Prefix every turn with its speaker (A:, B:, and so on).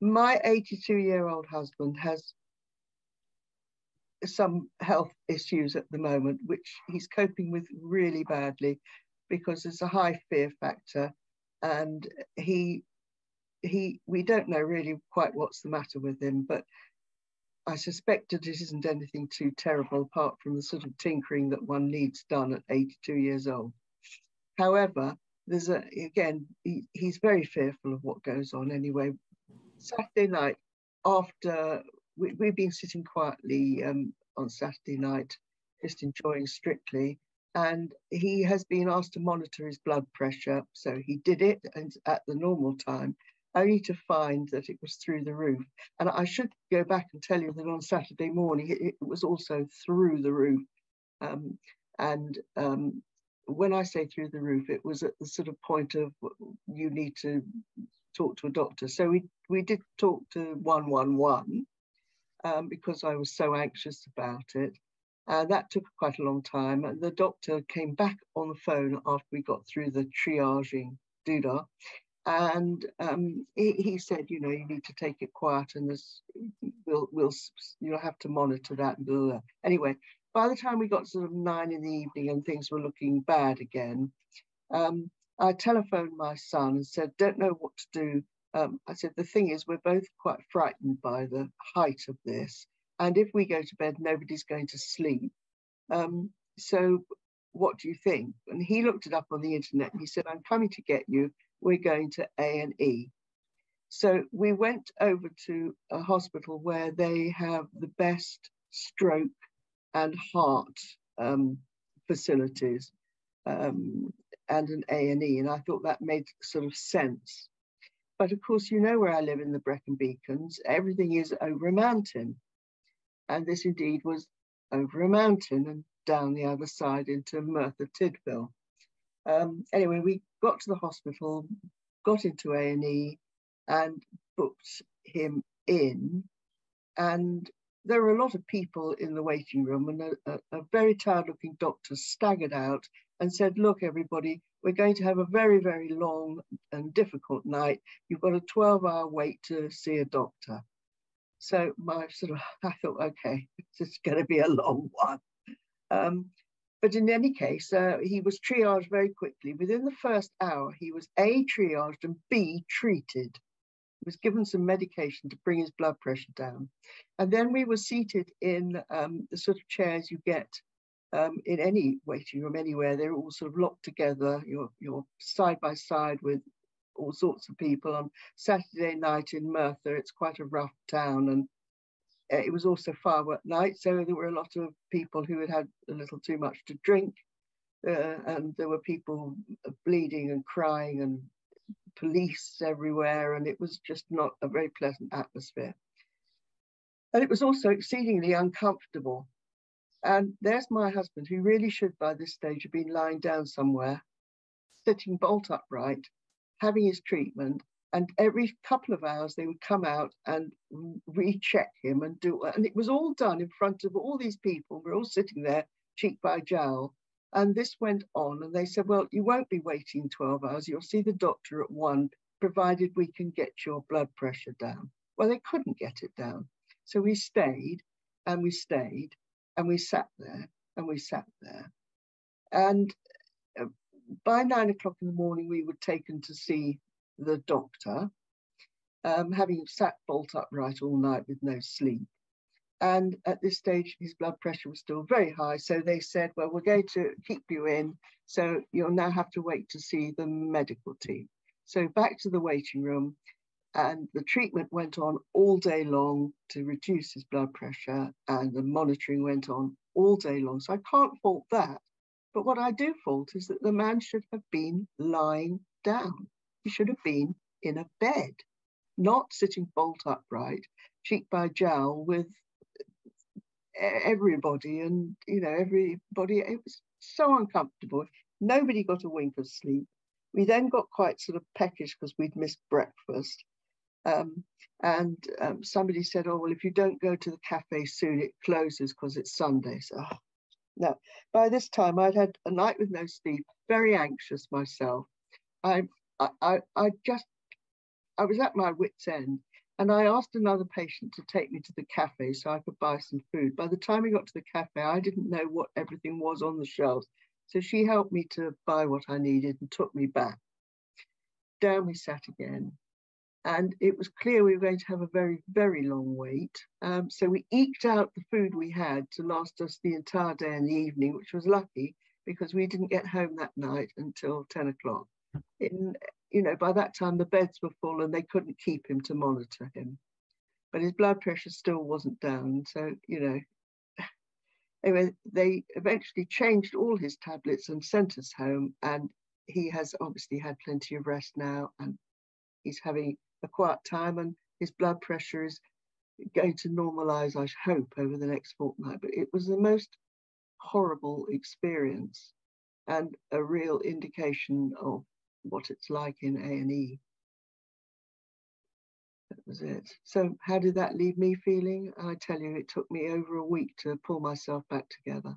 A: My 82-year-old husband has some health issues at the moment, which he's coping with really badly because there's a high fear factor, and we don't know really quite what's the matter with him, but I suspect that it isn't anything too terrible apart from the sort of tinkering that one needs done at 82 years old. However, he's very fearful of what goes on anyway. Saturday night, after we've been sitting quietly on Saturday night, just enjoying Strictly, and he has been asked to monitor his blood pressure. So he did it at the normal time, only to find that it was through the roof. And I should go back and tell you that on Saturday morning, it was also through the roof. When I say through the roof, it was at the sort of point of you need to talk to a doctor. So we did talk to 111 because I was so anxious about it. That took quite a long time. And the doctor came back on the phone after we got through the triaging doodah. And he said, you need to take it quiet, and you'll have to monitor that. And blah, blah. Anyway, by the time we got sort of 9 in the evening and things were looking bad again, I telephoned my son and said, don't know what to do. I said, the thing is, we're both quite frightened by the height of this. And if we go to bed, nobody's going to sleep. So what do you think? And he looked it up on the internet and he said, I'm coming to get you. We're going to A&E. So we went over to a hospital where they have the best stroke and heart facilities and an A&E. And I thought that made sort of sense. But of course, where I live in the Brecon Beacons, everything is over a mountain. And this indeed was over a mountain and down the other side into Merthyr Tydfil. Anyway, we got to the hospital, got into A&E and booked him in. And there were a lot of people in the waiting room, and a very tired looking doctor staggered out and said, look, everybody, we're going to have a very, very long and difficult night. You've got a 12-hour wait to see a doctor. So I thought, okay, it's going to be a long one. But in any case, he was triaged very quickly. Within the first hour, he was A, triaged, and B, treated. He was given some medication to bring his blood pressure down. And then we were seated in the sort of chairs you get in any waiting room anywhere. They're all sort of locked together. You're side by side with all sorts of people. On Saturday night in Merthyr, it's quite a rough town, and it was also firework night, so there were a lot of people who had had a little too much to drink, and there were people bleeding and crying and police everywhere, and it was just not a very pleasant atmosphere. And it was also exceedingly uncomfortable. And there's my husband, who really should by this stage have been lying down somewhere, sitting bolt upright, having his treatment, and every couple of hours they would come out and recheck him and it was all done in front of all these people. We're all sitting there cheek by jowl. And this went on, and they said, well, you won't be waiting 12 hours. You'll see the doctor at 1, provided we can get your blood pressure down. Well, they couldn't get it down. So we stayed and we stayed and we sat there and we sat there. And by 9 o'clock in the morning, we were taken to see the doctor, having sat bolt upright all night with no sleep. And at this stage, his blood pressure was still very high. So they said, well, we're going to keep you in. So you'll now have to wait to see the medical team. So back to the waiting room, and the treatment went on all day long to reduce his blood pressure, and the monitoring went on all day long. So I can't fault that. But what I do fault is that the man should have been lying down. He should have been in a bed, not sitting bolt upright, cheek by jowl with everybody. And, everybody, it was so uncomfortable. Nobody got a wink of sleep. We then got quite sort of peckish because we'd missed breakfast. Somebody said, oh, well, if you don't go to the cafe soon, it closes because it's Sunday. So, no. By this time, I'd had a night with no sleep, very anxious myself. I was at my wit's end. And I asked another patient to take me to the cafe so I could buy some food. By the time we got to the cafe, I didn't know what everything was on the shelves. So she helped me to buy what I needed and took me back. Down we sat again. And it was clear we were going to have a very, very long wait. So we eked out the food we had to last us the entire day and the evening, which was lucky because we didn't get home that night until 10 o'clock. By that time the beds were full and they couldn't keep him to monitor him. But his blood pressure still wasn't down. So, anyway, they eventually changed all his tablets and sent us home. And he has obviously had plenty of rest now, and he's having a quiet time, and his blood pressure is going to normalize, I hope, over the next fortnight. But it was the most horrible experience and a real indication of what it's like in A&E. That was it. So how did that leave me feeling? I tell you, it took me over a week to pull myself back together.